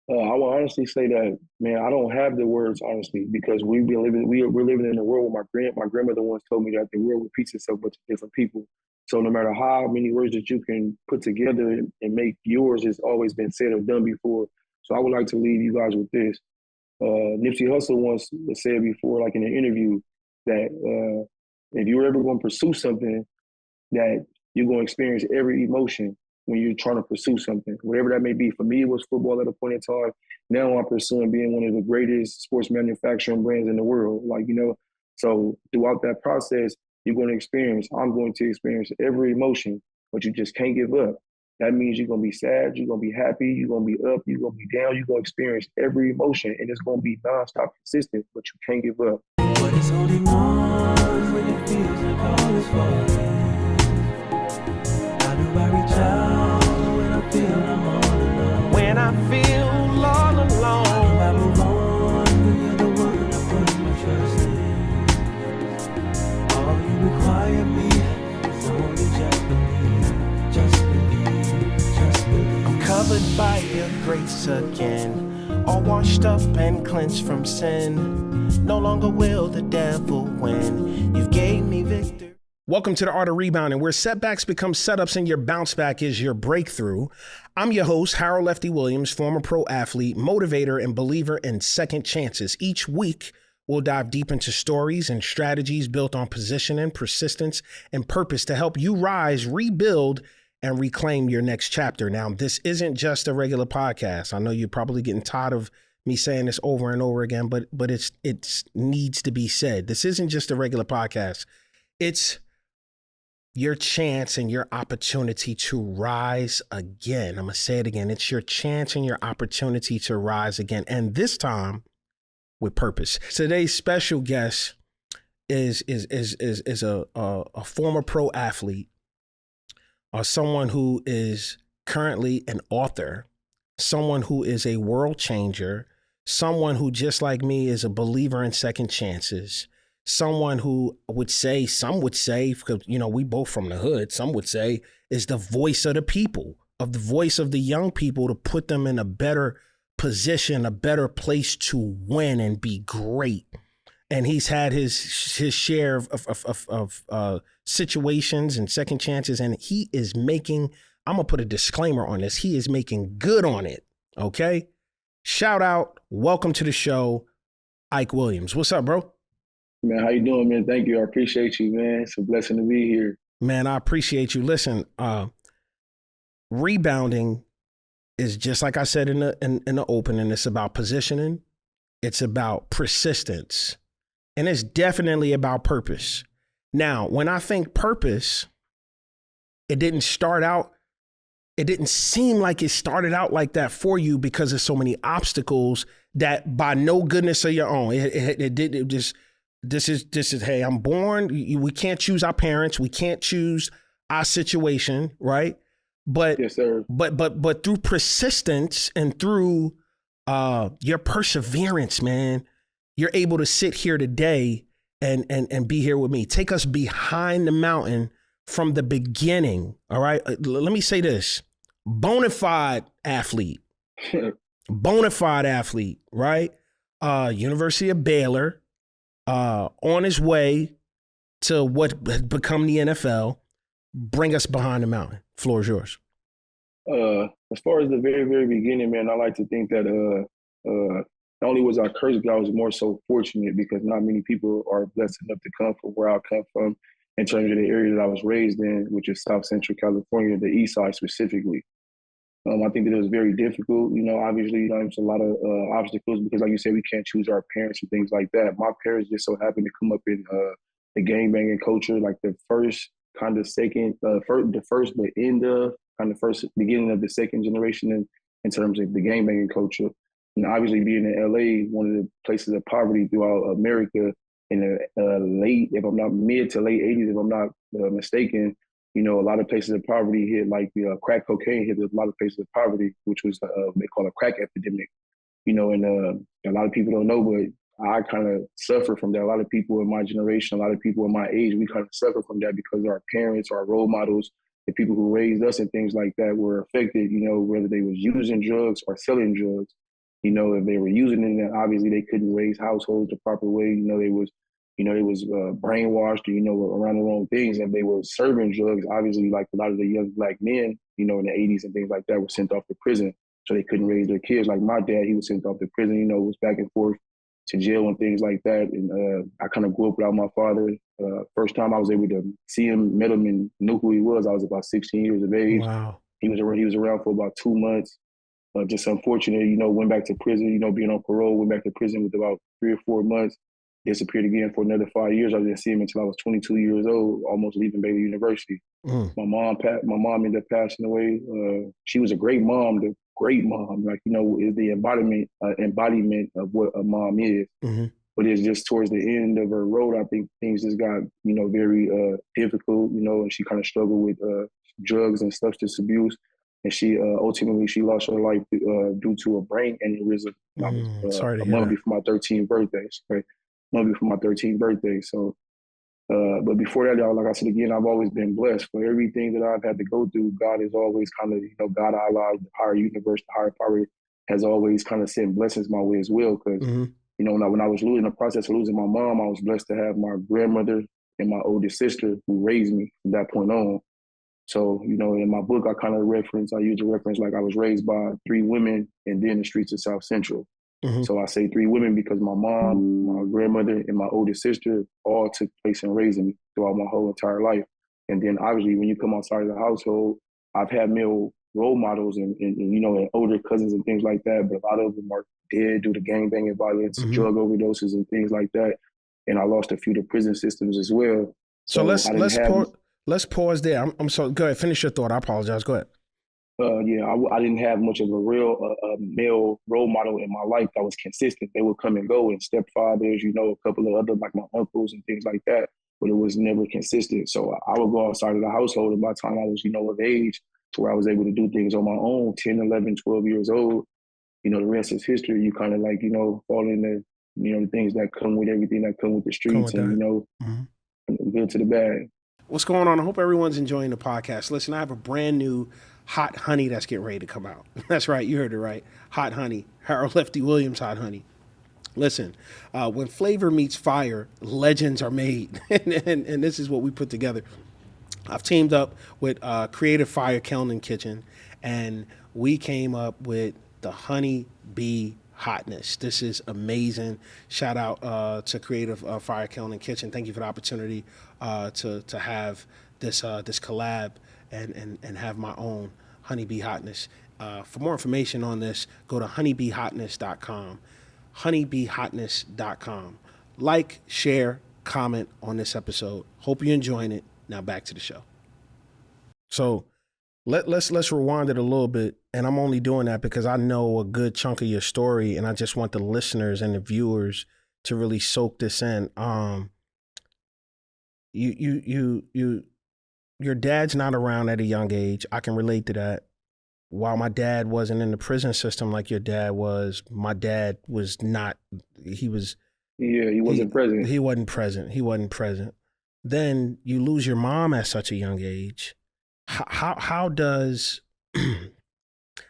I will honestly say that, man, I don't have the words honestly because we're living in a world where my grandmother once told me that the world repeats itself but to different people. So no matter how many words that you can put together and make yours, has always been said or done before. So I would like to leave you guys with this. Nipsey Hussle once said before, like in an interview, that if you're ever going to pursue something, that you're going to experience every emotion when you're trying to pursue something, whatever that may be. For me, it was football at a point in time. Now I'm pursuing being one of the greatest sports manufacturing brands in the world. So throughout that process, I'm going to experience every emotion, but you just can't give up. That means you're going to be sad, you're going to be happy, you're going to be up, you're going to be down, you're going to experience every emotion, and it's going to be nonstop consistent, but you can't give up. But it's only one when it feels like all is falling. How do I reach out when I feel I'm all alone? When I feel all alone. How do I move on when you're the one I put my trust in? All you require me is only just believe, just believe. I'm covered by your grace again, all washed up and cleansed from sin. No longer will the devil win. You gave me victory. Welcome to the Art of Rebounding, where setbacks become setups and your bounce back is your breakthrough. I'm your host, Harold Lefty Williams, former pro athlete, motivator, and believer in second chances. Each week, we'll dive deep into stories and strategies built on positioning, persistence, and purpose to help you rise, rebuild, and reclaim your next chapter. Now, this isn't just a regular podcast. I know you're probably getting tired of me saying this over and over again, but it needs to be said. This isn't just a regular podcast. It's your chance and your opportunity to rise again. I'm gonna say it again. It's your chance and your opportunity to rise again, and this time with purpose. Today's special guest is a former pro athlete, or someone who is currently an author, someone who is a world changer, someone who, just like me, is a believer in second chances, someone who some would say, because, we both from the hood, some would say is the voice of the people, of the voice of the young people to put them in a better position, a better place to win and be great. And he's had his share of situations and second chances, and he is making, I'm going to put a disclaimer on this, he is making good on it, okay? Shout out, welcome to the show, Ike Williams. What's up, bro? Man, how you doing, man? Thank you. I appreciate you, man. It's a blessing to be here. Man, I appreciate you. Listen, rebounding is, just like I said in the opening, it's about positioning, it's about persistence, and it's definitely about purpose. Now, when I think purpose, it didn't seem like it started out like that for you because of so many obstacles that, by no goodness of your own, this is, hey, I'm born. We can't choose our parents. We can't choose our situation, right? But yes, sir. But through persistence and through your perseverance, man, you're able to sit here today and be here with me. Take us behind the mountain from the beginning. All right. Let me say this. Bona fide athlete, right? University of Baylor, on his way to what had become the NFL. Bring us behind the mountain. Floor is yours. As far as the very, very beginning, man, I like to think that not only was I cursed, but I was more so fortunate because not many people are blessed enough to come from where I come from in terms of the area that I was raised in, which is South Central California, the East Side specifically. I think that it was very difficult. Obviously, there's a lot of obstacles because, like you said, we can't choose our parents and things like that. My parents just so happened to come up in the gang banging culture, like the first kind of second, the first, but end of kind of first beginning of the second generation in terms of the gang banging culture. And obviously, being in LA, one of the places of poverty throughout America in the late, if I'm not mid to late 80s, if I'm not mistaken. A lot of places of poverty hit, like crack cocaine hit a lot of places of poverty, which was they call a crack epidemic. And a lot of people don't know, but I kind of suffer from that. A lot of people in my generation, a lot of people in my age, we kind of suffer from that because our parents, our role models, the people who raised us and things like that were affected, whether they was using drugs or selling drugs. if they were using it, then obviously they couldn't raise households the proper way. They was brainwashed, around the wrong things. And they were serving drugs. Obviously, like a lot of the young black men, in the 80s and things like that were sent off to prison. So they couldn't raise their kids. Like my dad, he was sent off to prison, was back and forth to jail and things like that. And I kind of grew up without my father. First time I was able to see him, met him, and knew who he was, I was about 16 years of age. Wow. He was around for about 2 months. Just unfortunate, went back to prison, being on parole, went back to prison with about 3 or 4 months, disappeared again for another 5 years. I didn't see him until I was 22 years old, almost leaving Baylor University. My mom ended up passing away. She was a great mom, like, is the embodiment of what a mom is. But it's just towards the end of her road, I think things just got, very difficult, and she kind of struggled with drugs and substance abuse. And she ultimately lost her life due to a brain aneurysm. Sorry to a hear month that. before my 13th birthday. Sorry, a month before my 13th birthday. So, but before that, y'all, like I said again, I've always been blessed for everything that I've had to go through. God is always kind of, God, Allah, the higher universe, the higher power has always kind of sent blessings my way as well. Because when I was in the process of losing my mom, I was blessed to have my grandmother and my oldest sister who raised me from that point on. So, in my book, I use a reference like I was raised by 3 women and then the streets of South Central. So I say 3 women because my mom, my grandmother, and my oldest sister all took place in raising me throughout my whole entire life. And then obviously when you come outside of the household, I've had male role models and older cousins and things like that, but a lot of them are dead due to gangbanging violence, drug overdoses and things like that. And I lost a few to prison systems as well. So let's pause there. I'm sorry. Go ahead. Finish your thought. I apologize. Go ahead. I didn't have much of a real male role model in my life that was consistent. They would come and go, and stepfathers, a couple of other, like my uncles and things like that, but it was never consistent. So I would go outside of the household, and by the time I was, of age, to where I was able to do things on my own, 10, 11, 12 years old, the rest is history. You kind of like, fall into, the things that come with everything that come with the streets and, good to the bad. What's going on? I hope everyone's enjoying the podcast. Listen, I have a brand new hot honey that's getting ready to come out. That's right. You heard it right. Hot honey. Harold Lefty Williams hot honey. Listen, when flavor meets fire, legends are made. and this is what we put together. I've teamed up with Creative Fire Kiln and Kitchen, and we came up with the Honey Bee Hotness. This is amazing. Shout out to Creative Fire Kiln and Kitchen. Thank you for the opportunity to have this collab and have my own Honeybee Hotness. For more information on this, go to honeybeehotness.com. honeybeehotness.com. Like, share, comment on this episode. Hope you're enjoying it. Now back to the show. So let's rewind it a little bit, and I'm only doing that because I know a good chunk of your story, and I just want the listeners and the viewers to really soak this in. Your dad's not around at a young age. I can relate to that. While my dad wasn't in the prison system like your dad was, my dad was not. He wasn't present. He wasn't present. Then you lose your mom at such a young age. How does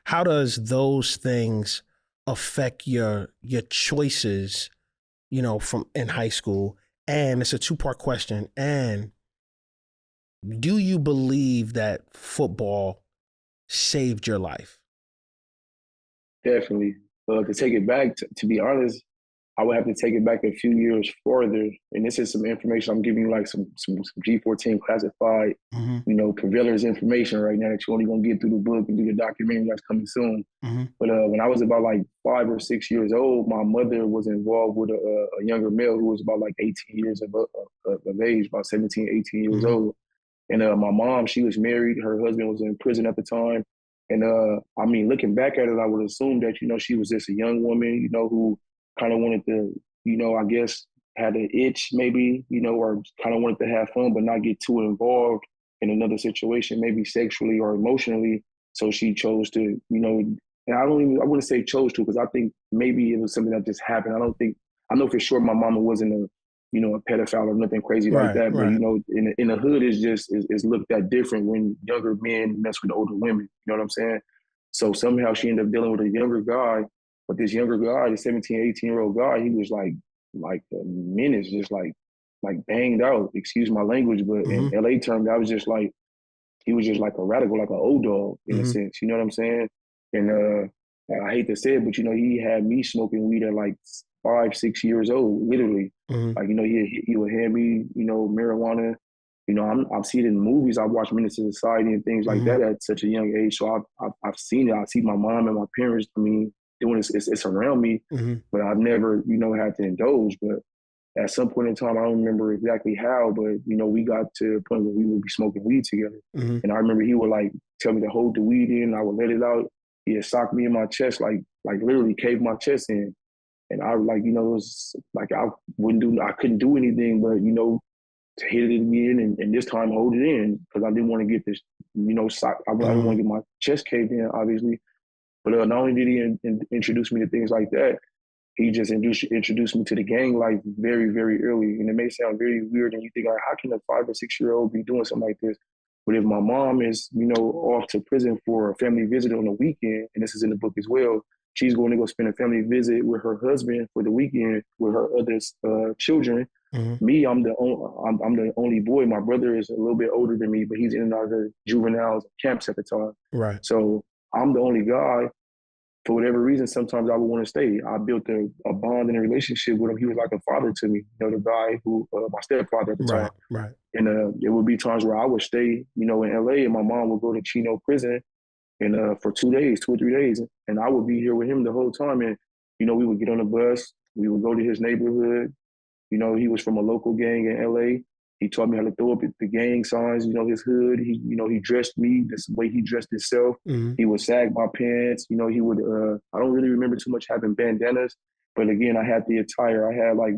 those things affect your choices, from in high school? And it's a 2-part question. And do you believe that football saved your life? Definitely. To take it back, to be honest, I would have to take it back a few years further. And this is some information I'm giving you, like some G14 classified, prevalence information right now that you're only going to get through the book and do the documentary that's coming soon. But when I was about like 5 or 6 years old, my mother was involved with a younger male who was about like 18 years of age, about 17, 18 years old. And my mom, she was married. Her husband was in prison at the time. And looking back at it, I would assume that, she was just a young woman, who kind of wanted to, I guess, had an itch maybe, or kind of wanted to have fun, but not get too involved in another situation, maybe sexually or emotionally. So she chose to, and I wouldn't say chose to, because I think maybe it was something that just happened. I know for sure my mama wasn't a pedophile or nothing crazy like that. But, in the hood, it's looked at different when younger men mess with older women. You know what I'm saying? So somehow she ended up dealing with a younger guy But this younger guy, the 17, 18-year-old guy, he was like a menace, just like banged out. Excuse my language, but in LA terms, that was just like he was just like a radical, like an old dog in a sense. You know what I'm saying? And I hate to say it, but you know, he had me smoking weed at like 5, 6 years old, literally. Like, you know, he would hand me, you know, marijuana. You know, I've seen it in movies. I've watched Menace to Society and things like that at such a young age. So I've seen it. I see my mom and my parents, I mean, doing this. It's around me, but I've never, you know, had to indulge. But at some point in time, I don't remember exactly how, but you know, we got to a point where we would be smoking weed together. And I remember he would like tell me to hold the weed in. I would let it out. He'd sock me in my chest, like literally cave my chest in. And I like, you know, it was like I couldn't do anything but, you know, to hit it again and this time hold it in because I didn't want to get this, you know, sock. I didn't want to get my chest caved in, obviously. But not only did he introduce me to things like that, he just introduced me to the gang life very, very early. And it may sound very weird and you think, like, how can a 5 or 6 year old be doing something like this? But if my mom is, you know, off to prison for a family visit on the weekend, and this is in the book as well, she's going to go spend a family visit with her husband for the weekend with her other children. Me, I'm the only boy. My brother is a little bit older than me, but he's in and out of the juveniles camps at the time. Right. So I'm the only guy. For whatever reason, sometimes I would want to stay. I built a bond and a relationship with him. He was like a father to me, you know, the guy who, my stepfather at the time. Right. And there would be times where I would stay, you know, in LA and my mom would go to Chino prison and for 2 days, 2 or 3 days. And I would be here with him the whole time. And, you know, we would get on the bus. We would go to his neighborhood. You know, he was from a local gang in LA. He taught me how to throw up the gang signs, you know, his hood. He, you know, he dressed me this way he dressed himself. He would sag my pants. You know, he would, I don't really remember too much having bandanas, but again, I had the attire. I had like,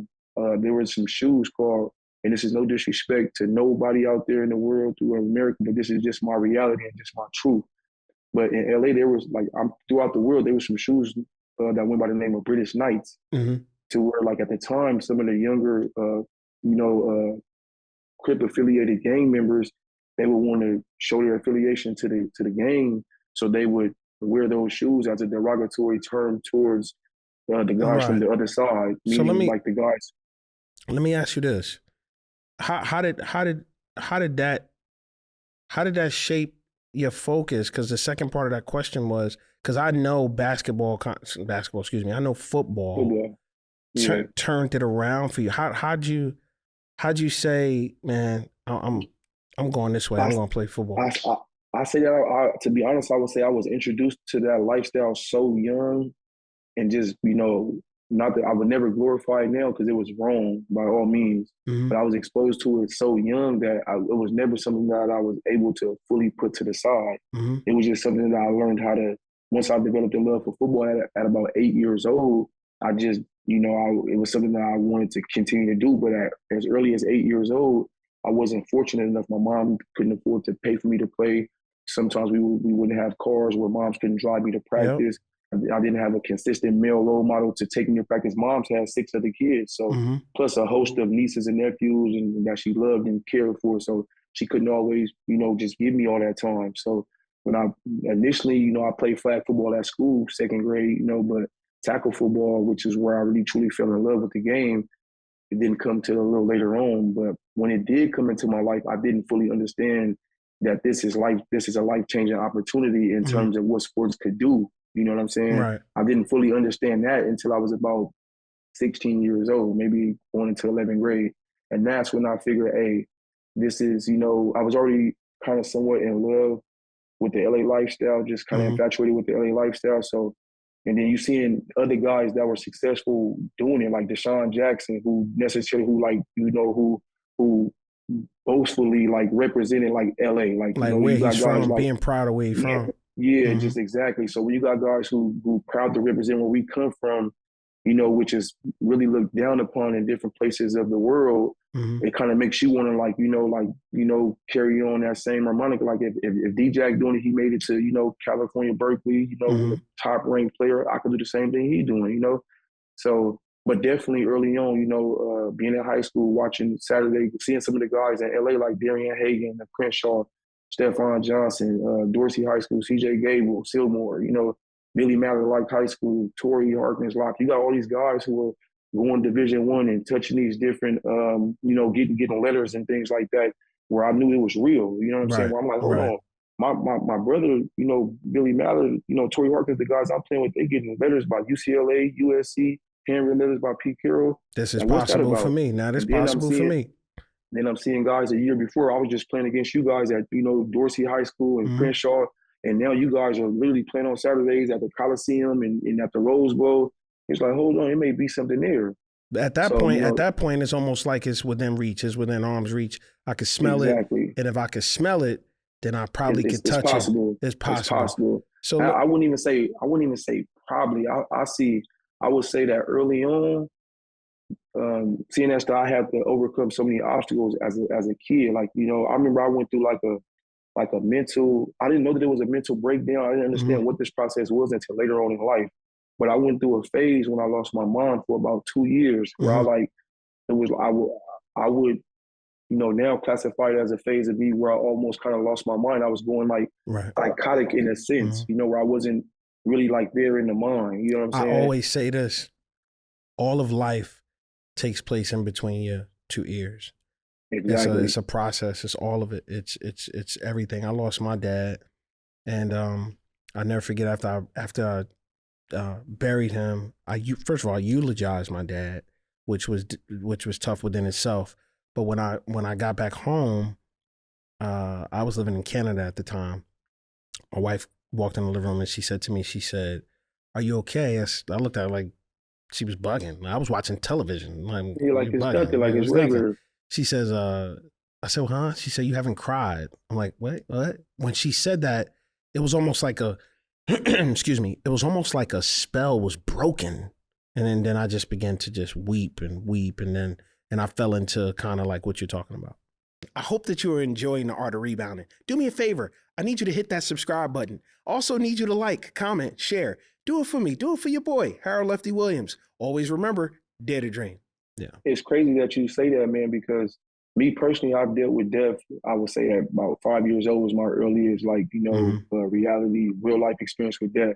there were some shoes called, and this is no disrespect to nobody out there in the world through America, but this is just my reality and just my truth. But in LA, there was like, throughout the world, there was some shoes that went by the name of British Knights to where like at the time, some of the younger, Crip affiliated gang members, they would want to show their affiliation to the gang, so they would wear those shoes as a derogatory term towards the guys from the other side. So like the guys. Let me ask you this: how did that shape your focus? Because the second part of that question was because I know basketball. I know football. Turned it around for you. How'd you say, man, I'm going this way. I'm going to play football. I say that, to be honest, I would say I was introduced to that lifestyle so young and just, you know, not that I would never glorify it now because it was wrong by all means, but I was exposed to it so young that it was never something that I was able to fully put to the side. It was just something that I learned how to, once I developed a love for football at about 8 years old, I just, you know, it was something that I wanted to continue to do. But as early as 8 years old, I wasn't fortunate enough. My mom couldn't afford to pay for me to play. Sometimes we wouldn't have cars where moms couldn't drive me to practice. I didn't have a consistent male role model to take me to practice. Mom's had 6 other kids, so plus a host of nieces and nephews and that she loved and cared for. So she couldn't always, you know, just give me all that time. So when I initially, you know, I played flag football at school, 2nd grade, you know, but tackle football, which is where I really truly fell in love with the game, it didn't come till a little later on. But when it did come into my life, I didn't fully understand that this is a life-changing opportunity in terms of what sports could do. You know what I'm saying? Right. I didn't fully understand that until I was about 16 years old, maybe going into 11th grade. And that's when I figured, hey, this is, you know, I was already kind of somewhat in love with the LA lifestyle, just kind of infatuated with the LA lifestyle. So, and then you seeing other guys that were successful doing it, like Deshaun Jackson, who boastfully like represented like LA, like you know, where you got he's guys from, like, being proud of where he's from. Yeah, just exactly. So when you got guys who proud to represent where we come from, you know, which is really looked down upon in different places of the world, it kind of makes you want to carry on that same harmonic. Like if D-Jack doing it, he made it to, you know, California, Berkeley, you know, with a top ranked player, I could do the same thing he doing, you know? So, but definitely early on, you know, being in high school, watching Saturday, seeing some of the guys in LA like Darian Hagan, Crenshaw, Stephon Johnson, Dorsey High School, CJ Gable, Sylmore, you know, Billy Mallard like high school, Torrey Harkins Locke. You got all these guys who are going Division I and touching these different, getting letters and things like that, where I knew it was real. You know what I'm saying? Right. Where I'm like, hold Right. on. My brother, Billy Mallard, Torrey Harkins, the guys I'm playing with, they getting letters by UCLA, USC, handwritten letters by Pete Carroll. This is Like, what's that possible for about? me. Now this And then possible for me. then I'm seeing guys a year before. I was just playing against you guys at, Dorsey High School and Crenshaw. And now you guys are literally playing on Saturdays at the Coliseum and at the Rose Bowl. It's like, hold on, it may be something there. At that point, it's almost like it's within reach. It's within arm's reach. I could smell it. And if I could smell it, then I probably could touch it. It's possible. It's possible. So I wouldn't even say probably. I would say that early on, seeing as that I had to overcome so many obstacles as a kid. Like, I remember I went through like a mental, I didn't know that it was a mental breakdown. I didn't understand what this process was until later on in life. But I went through a phase when I lost my mom for about 2 years where I would now classify it as a phase of me where I almost kind of lost my mind. I was going like psychotic in a sense, where I wasn't really like there in the mind. You know what I'm saying? I always say this, all of life takes place in between your two ears. Exactly. It's a process. It's all of it. It's everything. I lost my dad, and I never forget after I buried him. First of all, I eulogized my dad, which was tough within itself. But when I got back home, I was living in Canada at the time. My wife walked in the living room and she said to me, "Are you okay?" I looked at her like she was bugging. I was watching television. You're like, it's nothing. Like, it's regular. She says, I said, huh? She said, "You haven't cried." I'm like, what? When she said that, it was almost like excuse me, it was almost like a spell was broken. And then I just began to just weep. And I fell into kind of like what you're talking about. I hope that you are enjoying the Art of Rebounding. Do me a favor. I need you to hit that subscribe button. Also need you to like, comment, share. Do it for me. Do it for your boy, Harold Lefty Williams. Always remember, dare to dream. Yeah. It's crazy that you say that, man, because me personally, I've dealt with death. I would say at about 5 years old was my earliest, reality, real life experience with death.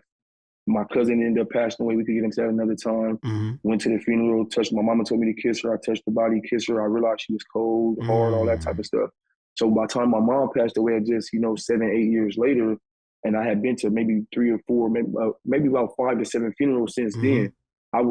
My cousin ended up passing away. We could get into that another time. Went to the funeral, touched my mama, told me to kiss her. I touched the body, kissed her. I realized she was cold, hard, all that type of stuff. So by the time my mom passed away, just 7, 8 years later, and I had been to maybe 3 or 4, maybe about 5 to 7 funerals since then. I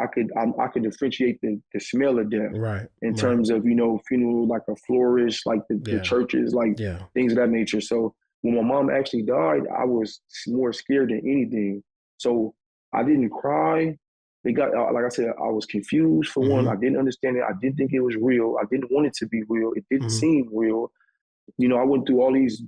could differentiate the smell of death, in terms of funeral, like a florist, like the churches, like things of that nature. So when my mom actually died, I was more scared than anything. So I didn't cry. Like I said, I was confused for one. I didn't understand it. I didn't think it was real. I didn't want it to be real. It didn't seem real. I went through all these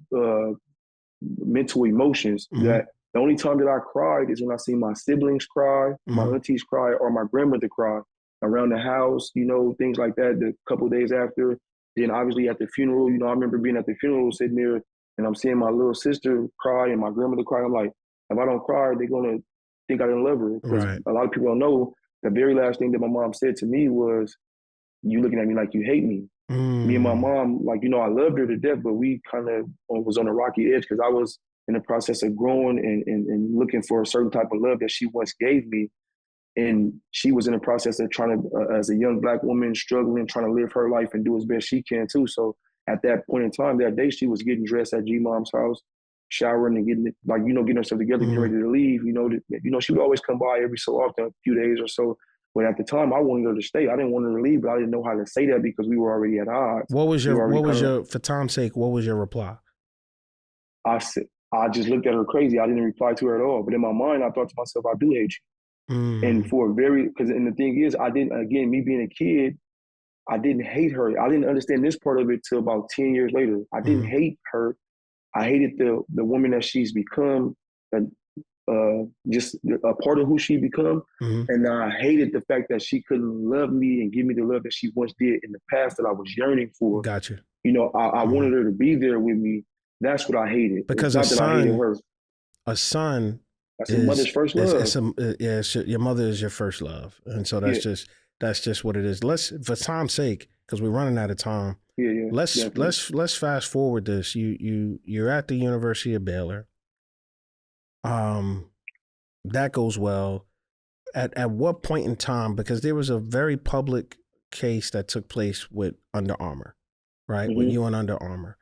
mental emotions that the only time that I cried is when I see my siblings cry, my aunties cry, or my grandmother cry around the house, things like that. The couple of days after, then obviously at the funeral, I remember being at the funeral, sitting there, and I'm seeing my little sister cry and my grandmother cry. I'm like, if I don't cry, they're gonna think I didn't love her. Because a lot of people don't know, the very last thing that my mom said to me was, "You looking at me like you hate me." Me and my mom, I loved her to death, but we kind of was on a rocky edge because I was in the process of growing and looking for a certain type of love that she once gave me. And she was in the process of trying to, as a young Black woman, struggling, trying to live her life and do as best she can too. So at that point in time, that day, she was getting dressed at G-Mom's house, showering and getting herself together, getting ready to leave. She would always come by every so often, a few days or so. But at the time, I wanted her to stay. I didn't want her to leave, but I didn't know how to say that because we were already at odds. For time's sake, what was your reply? I just looked at her crazy. I didn't reply to her at all. But in my mind, I thought to myself, I do hate you. And and the thing is, me being a kid, I didn't hate her. I didn't understand this part of it till about 10 years later. I didn't hate her. I hated the woman that she's become, just a part of who she become. And I hated the fact that she couldn't love me and give me the love that she once did in the past that I was yearning for. Gotcha. I wanted her to be there with me. That's what I hated. Because a son that's your mother's first love. Your mother is your first love. And so that's just what it is. For time's sake, because we're running out of time. Let's fast forward this. You're at the University of Baylor. Um, that goes well. At what point in time, because there was a very public case that took place with Under Armour, right? With Mm-hmm. you and Under Armour.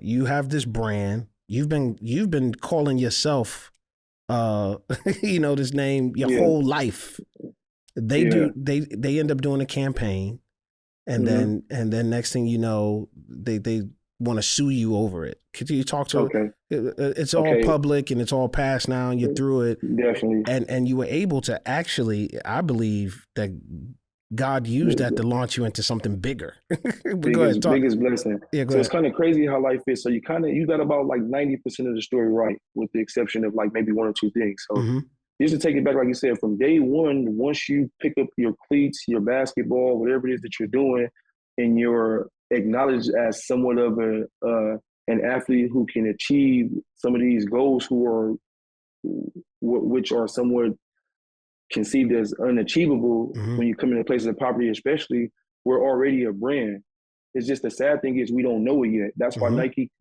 You have this brand. You've been calling yourself this name your Yeah. whole life. They Yeah. they end up doing a campaign, and Mm-hmm. then next thing you know, they want to sue you over it. Could you talk to? Okay. It's all Okay. public and it's all past now, and you're through it, Definitely. and you were able to actually, I believe that God used that The to launch you into something bigger. But go ahead, biggest talk. biggest blessing. Yeah, go So it's ahead. kind of crazy how life is. So you got about like 90% of the story right, with the exception of like maybe one or two things. So Mm-hmm. just to take it back, like you said, from day one, once you pick up your cleats, your basketball, whatever it is that you're doing, and you're acknowledged as somewhat of an athlete who can achieve some of these goals, which are somewhat conceived as unachievable Mm-hmm. when you come into places of poverty, especially, we're already a brand. It's just the sad thing is we don't know it yet. Mm-hmm. That's why Nike,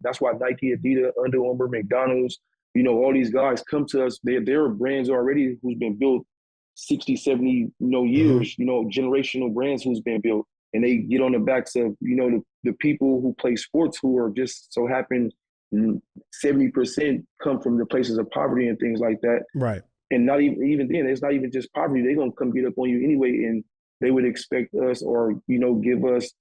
Adidas, Under Armour, McDonald's, all these guys come to us. They're brands already who's been built 60, 70, Mm-hmm. years, generational brands who's been built. And they get on the backs of, the people who play sports who are just so happen 70% come from the places of poverty and things like that. Right. And not even then, it's not even just poverty. They're gonna come get up on you anyway, and they would expect us, or give us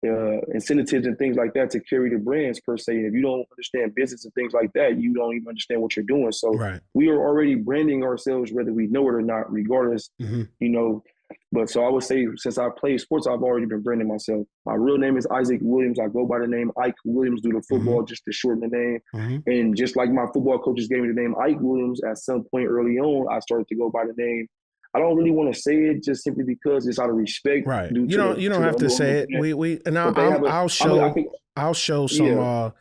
incentives and things like that to carry the brands per se. And if you don't understand business and things like that, you don't even understand what you're doing. So Right. we are already branding ourselves, whether we know it or not, regardless. Mm-hmm. But so I would say, since I played sports, I've already been branding myself. My real name is Ike Williams. I go by the name Ike Williams due to football, Mm-hmm. just to shorten the name. Mm-hmm. And just like my football coaches gave me the name Ike Williams, at some point early on, I started to go by the name. I don't really want to say it just simply because it's out of respect Right. due You to don't the have to Under say Armour it. brand. We and But they have a. I think. I'll show Yeah. some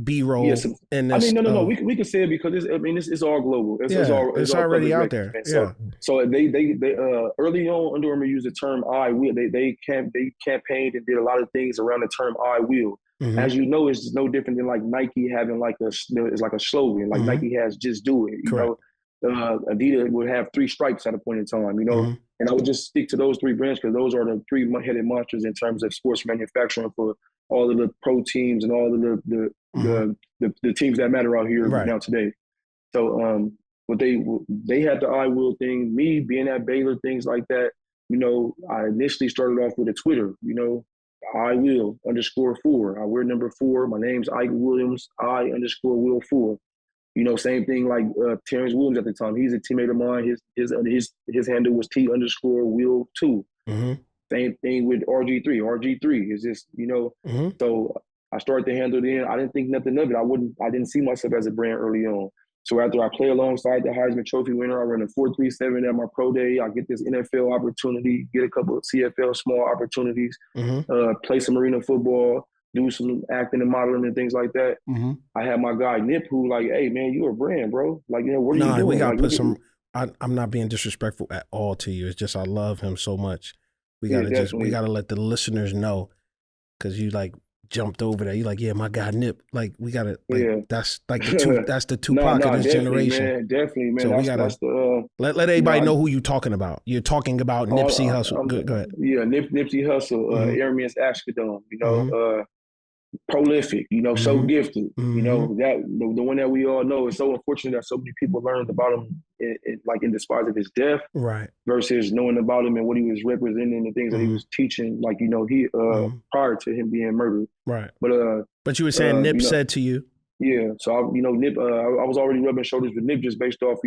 B-roll Yes. in I this. mean, no. We can say it because it's all global. It's all already public out records, there. man. Yeah. So they early on, Under Armour used the term "I will." They campaigned and did a lot of things around the term "I will." Mm-hmm. As you know, it's no different than like Nike having it's like a slogan. Like Mm-hmm. Nike has "Just Do It." Correct. Adidas would have 3 stripes at a point in time. Mm-hmm. And I would just stick to those 3 brands because those are the 3-headed monsters in terms of sports manufacturing for all of the pro teams and all of the teams that matter out here Right. now today. So but they had the "I will" thing. Me being at Baylor, things like that. I initially started off with a Twitter. I will _4. I wear number 4. My name's Ike Williams. I _will 4. Same thing like Terrence Williams at the time. He's a teammate of mine. His handle was T_will2. Mm-hmm. Same thing with RG3. RG3 is just, Mm-hmm. so I started to handle it in. I didn't think nothing of it. I didn't see myself as a brand early on. So after I play alongside the Heisman Trophy winner, I run a 4.37 at my pro day. I get this NFL opportunity, get a couple of CFL small opportunities, Mm-hmm. Play some arena football, do some acting and modeling and things like that. Mm-hmm. I had my guy Nip who like, hey man, you a brand, bro. Like, what are you No, doing? we gotta like, put some. I'm not being disrespectful at all to you. It's just I love him so much. We gotta definitely. we gotta let the listeners know, because you like jumped over there. You like, yeah, my guy Nip. Like we gotta that's like that's the Tupac of this generation. Definitely, man. So we gotta let everybody know who you're talking about. You're talking about Nipsey Hussle. Go ahead. Yeah, Nipsey Hussle, Airman's Ashkodon, prolific, so gifted, that the one that we all know. It's so unfortunate that so many people learned about him in despite of his death, right? Versus knowing about him and what he was representing and the things that he was teaching, like he prior to him being murdered, right? But you were saying Nip said to you, yeah. So Nip, I was already rubbing shoulders with Nip just based off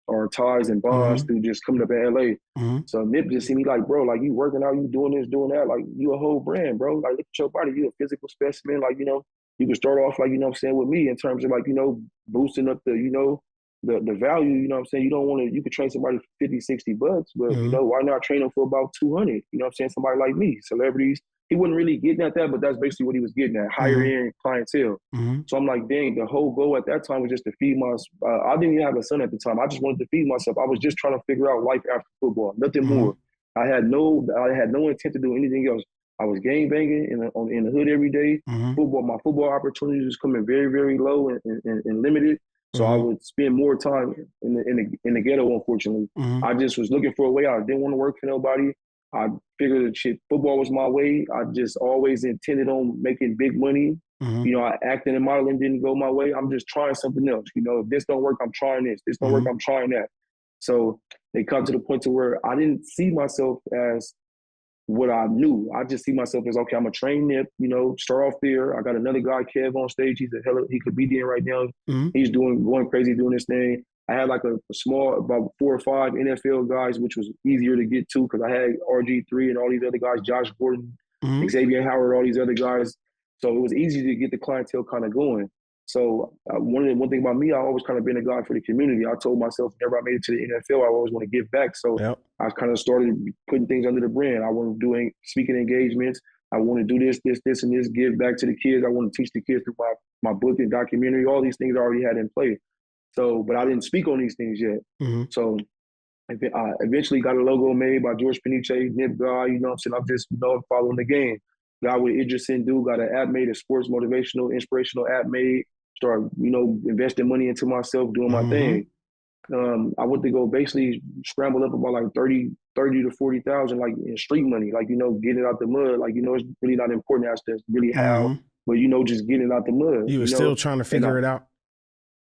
our ties and bonds through just coming up in LA. So Nip just see me like, bro, like you working out, you doing this, doing that, like you a whole brand, bro. Like look at your body, you a physical specimen. Like, you can start off like, with me in terms of like, boosting up the value, you don't want to, you could train somebody for $50-$60, but why not train them for about 200? Somebody like me, celebrities. He wasn't really getting at that, but that's basically what he was getting at, higher end clientele. So I'm like, dang, the whole goal at that time was just to feed I didn't even have a son at the time. I just wanted to feed myself. I was just trying to figure out life after football, nothing more. I had no intent to do anything else. I was gang banging in the hood every day. My football opportunities was coming very, very low and limited. So I would spend more time in the ghetto. Unfortunately, I just was looking for a way out. I didn't want to work for nobody. I figured that football was my way. I just always intended on making big money. You know, acting and modeling didn't go my way. I'm just trying something else. You know, if this don't work, I'm trying this. This don't work, I'm trying that. So they come to the point to where I didn't see myself as what I knew. I just see myself as, okay, I'm a trained nip, you know, start off there. I got another guy, Kev, on stage. He's he comedian right now. He's going crazy doing this thing. I had like a small, about 4 or 5 NFL guys, which was easier to get to because I had RG3 and all these other guys, Josh Gordon, Xavier Howard, all these other guys. So it was easy to get the clientele kind of going. So one thing about me, I always kind of been a guy for the community. I told myself, whenever I made it to the NFL, I always want to give back. So I kind of started putting things under the brand. I want to do speaking engagements. I want to do this, and this, give back to the kids. I want to teach the kids through my book and documentary. All these things I already had in play. So, but I didn't speak on these things yet. So I eventually got a logo made by George Peniche, Nip guy. You know what I'm saying? I'm just, you know, following the game. Guy with Idris Sindhu, got an app made, a sports motivational, inspirational app made. Start, you know, investing money into myself, doing my thing. I went to go basically scramble up about like 30 to 40,000, like in street money, like, you know, getting it out the mud. Like, you know, it's really not important as to really how, but, you know, just getting it out the mud. You were still trying to figure it out?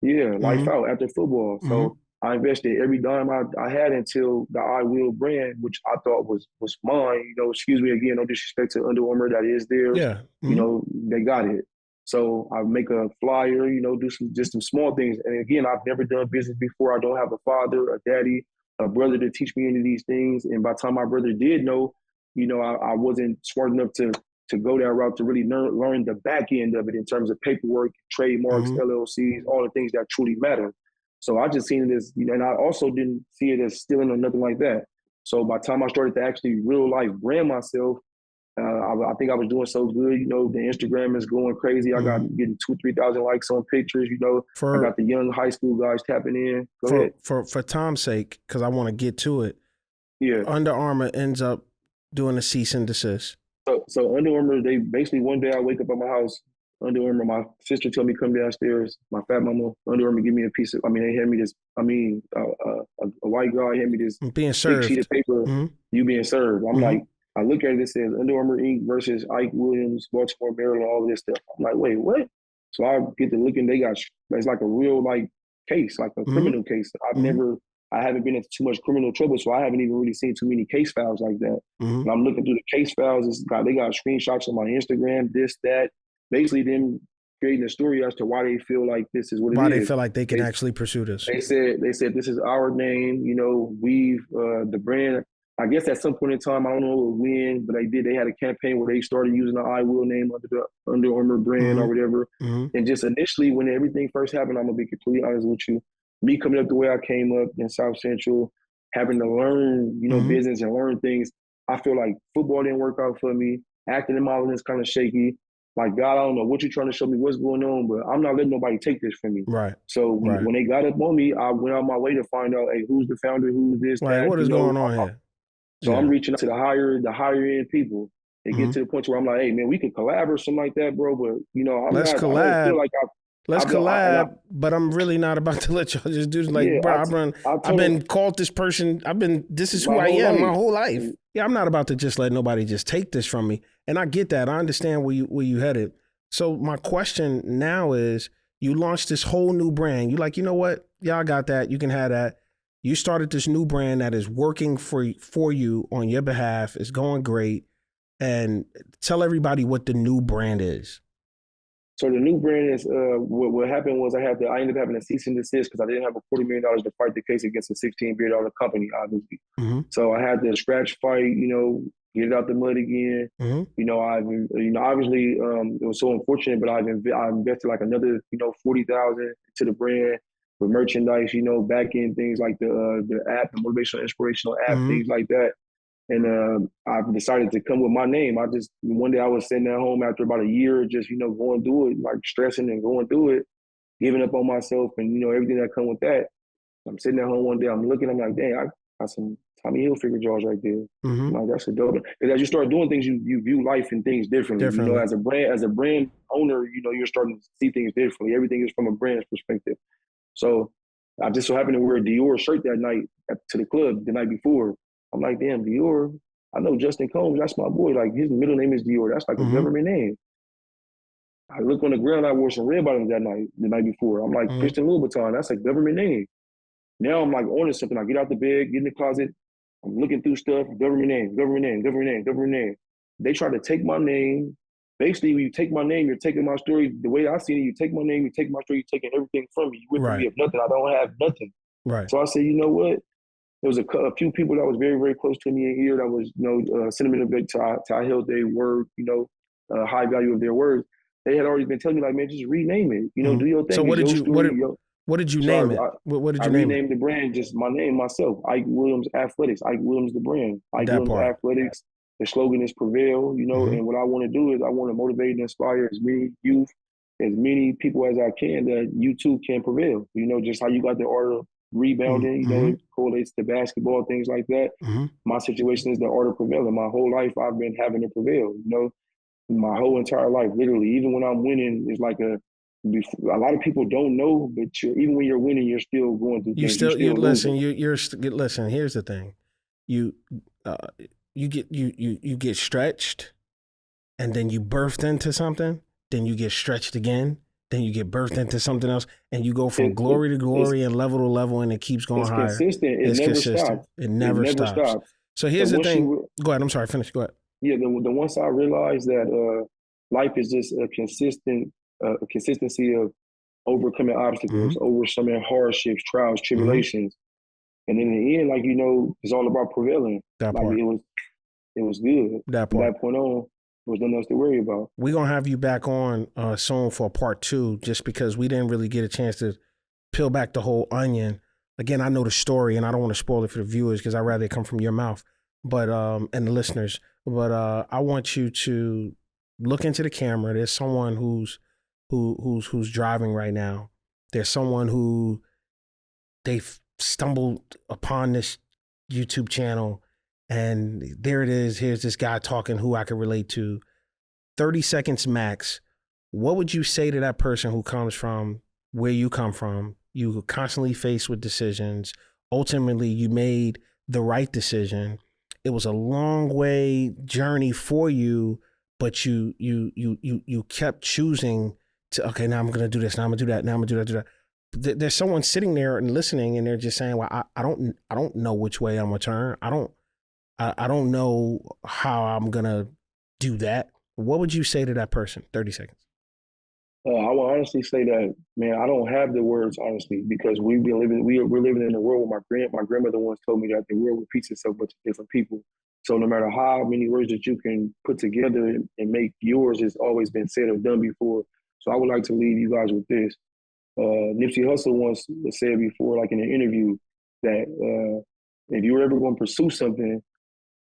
Yeah, life out after football. So I invested every dime I had until the I Will brand, which I thought was mine. You know, excuse me again, no disrespect to Under Armour, that is theirs. Yeah. You know, they got it. So I make a flyer, you know, do some small things. And again, I've never done business before. I don't have a father, a daddy, a brother to teach me any of these things. And by the time my brother did know, you know, I wasn't smart enough to go that route to really learn the back end of it in terms of paperwork, trademarks, LLCs, all the things that truly matter. So I just seen it as, you know, and I also didn't see it as stealing or nothing like that. So by the time I started to actually real life brand myself, I think I was doing so good. You know, the Instagram is going crazy. I got getting 2,000-3,000 likes on pictures. You know, I got the young high school guys tapping in. Go ahead. For Tom's sake, because I want to get to it. Yeah. Under Armour ends up doing a cease and desist. So Under Armour, they basically one day I wake up at my house. Under Armour, my sister told me come downstairs. My fat mama, Under Armour, give me a piece of. I mean, they hand me this. I mean, a white guy hand me this being served big sheet of paper. You being served. I'm like. I look at it, it says Under Armour Inc. versus Ike Williams, Baltimore, Maryland, all of this stuff. I'm like, wait, what? So I get to looking, it's like a real like case, like a criminal case. I haven't been into too much criminal trouble, so I haven't even really seen too many case files like that. And I'm looking through the case files, they got screenshots on my Instagram, this, that, basically them creating a story as to why they feel like this is what it is. Why they feel like they can actually pursue this. They said this is our name, you know, the brand. I guess at some point in time, I don't know when, but they had a campaign where they started using the I Will name under the Under Armour brand or whatever. And just initially, when everything first happened, I'm going to be completely honest with you, me coming up the way I came up in South Central, having to learn, you know, business and learn things, I feel like football didn't work out for me. Acting and modeling is kind of shaky. Like, God, I don't know what you're trying to show me, what's going on, but I'm not letting nobody take this from me. Right. So when they got up on me, I went out my way to find out, hey, who's the founder, who's this, that, what is going on here? So I'm reaching out to the higher end people. They get to the point where I'm like, hey man, we could collab or something like that, bro. But you know, Let's collab. But I'm really not about to let y'all just do this. Like, bro, I've been called this person. This is who I am my whole life. Yeah, I'm not about to just let nobody just take this from me. And I get that. I understand where you headed. So my question now is, you launched this whole new brand. You like, you know what? Y'all got that. You can have that. You started this new brand that is working for you on your behalf. It's going great. And tell everybody what the new brand is. So the new brand is, what happened was I ended up having a cease and desist because I didn't have a $40 million to fight the case against a $16 billion company, obviously. So I had to scratch fight, you know, get it out the mud again. You know, obviously it was so unfortunate, but I invested like another, you know, 40,000 to the brand. With merchandise, you know, back end things like the app, the motivational, inspirational app, things like that. And I decided to come with my name. One day I was sitting at home after about a year, just, you know, going through it, like stressing and going through it, giving up on myself and, you know, everything that come with that. I'm sitting at home one day, I'm looking, I'm like, dang, got some Tommy Hilfiger jaws right there. Mm-hmm. Like, that's a dope. Because as you start doing things, you view life and things differently. You know, as a brand owner, you know, you're starting to see things differently. Everything is from a brand's perspective. So I just so happened to wear a Dior shirt that night to the club the night before. I'm like, damn, Dior. I know Justin Combs. That's my boy. Like, his middle name is Dior. That's like a government name. I look on the ground. I wore some red bottoms that night, the night before. I'm like, Christian Louboutin. That's a government name. Now I'm like on to something. I get out the bed, get in the closet. I'm looking through stuff. Government name, government name, government name, government name. They try to take my name. Basically, when you take my name, you're taking my story. The way I see it, you take my name, you take my story, you're taking everything from me. You went from me of nothing. I don't have nothing. Right. So I said, you know what? There was a few people that was very, very close to me in here that was, you know, sentimental to I held their word, you know, high value of their words. They had already been telling me, like, man, just rename it. You know, do your thing. So what did you name it? What did you name it? I renamed the brand, just my name, myself. Ike Williams Athletics. Ike Williams the brand. Ike Williams Athletics. The slogan is prevail, you know, and what I want to do is I want to motivate and inspire as many youth, as many people as I can, that you too can prevail. You know, just how you got the art of rebounding, you know, it correlates to basketball, things like that. My situation is the art of prevailing. My whole life I've been having to prevail, you know, my whole entire life, literally. Even when I'm winning, it's like a lot of people don't know, but even when you're winning, you're still going through things. Listen, here's the thing. You get stretched, and then you birthed into something, then you get stretched again, then you get birthed into something else, and you go from glory to glory and level to level, and it keeps going higher. Consistent. It never stops. It never stops. So here's the thing. Go ahead. I'm sorry. Finish. Go ahead. Yeah, the once I realized that life is just a consistency of overcoming obstacles, overcoming hardships, trials, tribulations, and in the end, like, you know, it's all about prevailing. That part. It was good. That part. From that point on, there was nothing else to worry about. We're gonna have you back on soon for part 2, just because we didn't really get a chance to peel back the whole onion. Again, I know the story, and I don't want to spoil it for the viewers because I'd rather it come from your mouth, but and the listeners. But I want you to look into the camera. There's someone who's driving right now. There's someone who they've stumbled upon this YouTube channel, and there it is. Here's this guy talking who I can relate to. 30 seconds max. What would you say to that person who comes from where you come from? You were constantly faced with decisions. Ultimately, you made the right decision. It was a long way journey for you, but you kept choosing to, okay, now I'm going to do this. Now I'm going to do that. Now I'm going to do that. There's someone sitting there and listening, and they're just saying, well, I don't know which way I'm going to turn. I don't know how I'm going to do that. What would you say to that person? 30 seconds. I will honestly say that, man, I don't have the words, honestly, because we're living in a world where my grandmother once told me that the world repeats itself but to different people. So no matter how many words that you can put together and make yours, has always been said or done before. So I would like to leave you guys with this. Nipsey Hussle once said before, like in an interview, that if you're ever going to pursue something,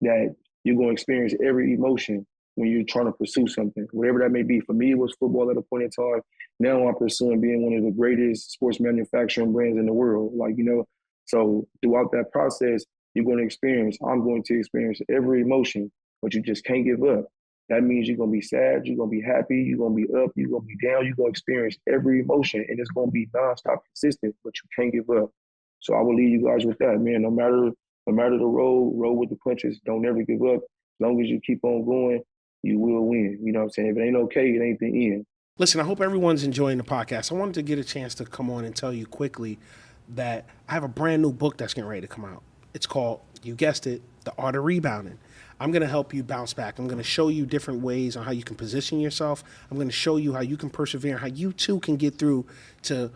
that you're going to experience every emotion when you're trying to pursue something, whatever that may be. For me, it was football at a point in time. Now I'm pursuing being one of the greatest sports manufacturing brands in the world. Like, you know, so throughout that process, I'm going to experience every emotion, but you just can't give up. That means you're going to be sad, you're going to be happy, you're going to be up, you're going to be down, you're going to experience every emotion, and it's going to be nonstop consistent, but you can't give up. So I will leave you guys with that, man. No matter the road, roll with the punches. Don't ever give up. As long as you keep on going, you will win. You know what I'm saying? If it ain't okay, it ain't the end. Listen, I hope everyone's enjoying the podcast. I wanted to get a chance to come on and tell you quickly that I have a brand new book that's getting ready to come out. It's called, you guessed it, The Art of Rebounding. I'm going to help you bounce back. I'm going to show you different ways on how you can position yourself. I'm going to show you how you can persevere, how you too can get through to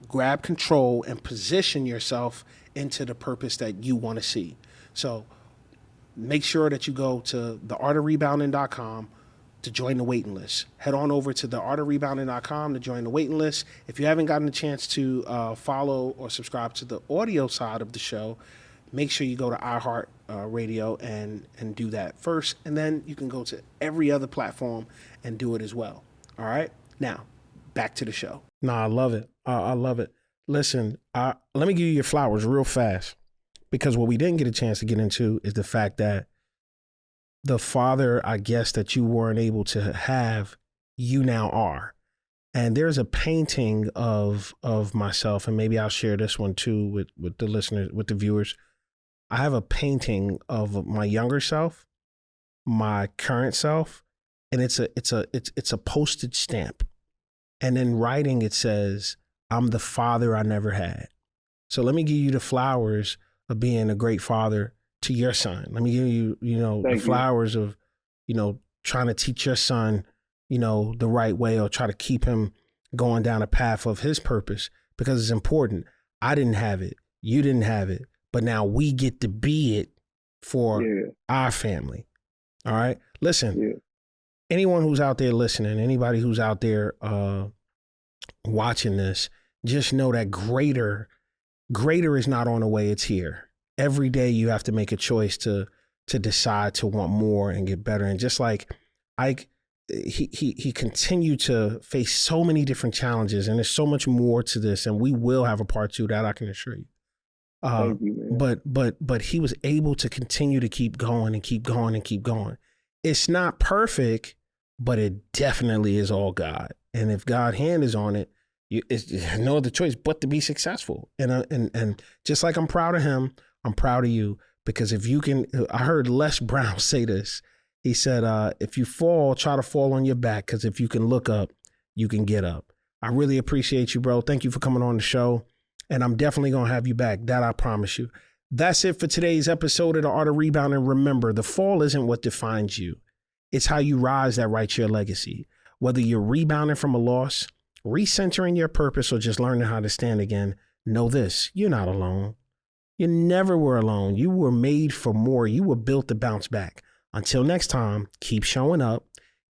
grab control and position yourself into the purpose that you want to see. So make sure that you go to theartofrebounding.com to join the waiting list. Head on over to theartofrebounding.com to join the waiting list. If you haven't gotten a chance to follow or subscribe to the audio side of the show, make sure you go to iHeart Radio and do that first. And then you can go to every other platform and do it as well. All right? Now, back to the show. No, I love it. I love it. Listen, let me give you your flowers real fast. Because what we didn't get a chance to get into is the fact that the father, I guess, that you weren't able to have, you now are. And there's a painting of myself, and maybe I'll share this one too with the listeners, with the viewers. I have a painting of my younger self, my current self, and it's a postage stamp. And in writing, it says, "I'm the father I never had." So let me give you the flowers of being a great father to your son. Let me give you, the flowers of, trying to teach your son, the right way, or try to keep him going down a path of his purpose, because it's important. I didn't have it. You didn't have it. But now we get to be it for our family. All right. Listen, anyone who's out there listening, anybody who's out there watching this, just know that greater is not on the way. It's here. Every day you have to make a choice to decide to want more and get better. And just like Ike, he continued to face so many different challenges, and there's so much more to this, and we will have a part 2, that I can assure you. Thank you, man. But he was able to continue to keep going and keep going and keep going. It's not perfect, but it definitely is all God. And if God's hand is on it, it's no other choice but to be successful. And just like I'm proud of him, I'm proud of you, because if you can, I heard Les Brown say this. He said, if you fall, try to fall on your back, because if you can look up, you can get up. I really appreciate you, bro. Thank you for coming on the show. And I'm definitely going to have you back. That I promise you. That's it for today's episode of The Art of Rebounding. Remember, the fall isn't what defines you. It's how you rise that writes your legacy. Whether you're rebounding from a loss, recentering your purpose, or just learning how to stand again, know this: you're not alone. You never were alone. You were made for more. You were built to bounce back. Until next time, keep showing up,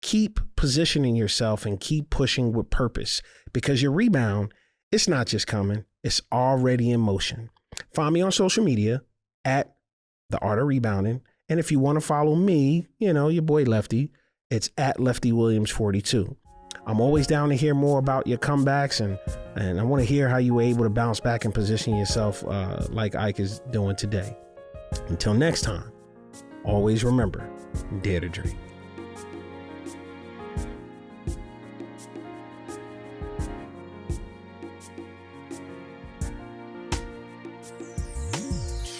keep positioning yourself, and keep pushing with purpose, because your rebound, it's not just coming, it's already in motion. Find me on social media at The Art of Rebounding. And if you want to follow me, your boy Lefty, it's at Lefty Williams 42. I'm always down to hear more about your comebacks, and I want to hear how you were able to bounce back and position yourself like Ike is doing today. Until next time, always remember, dare to dream.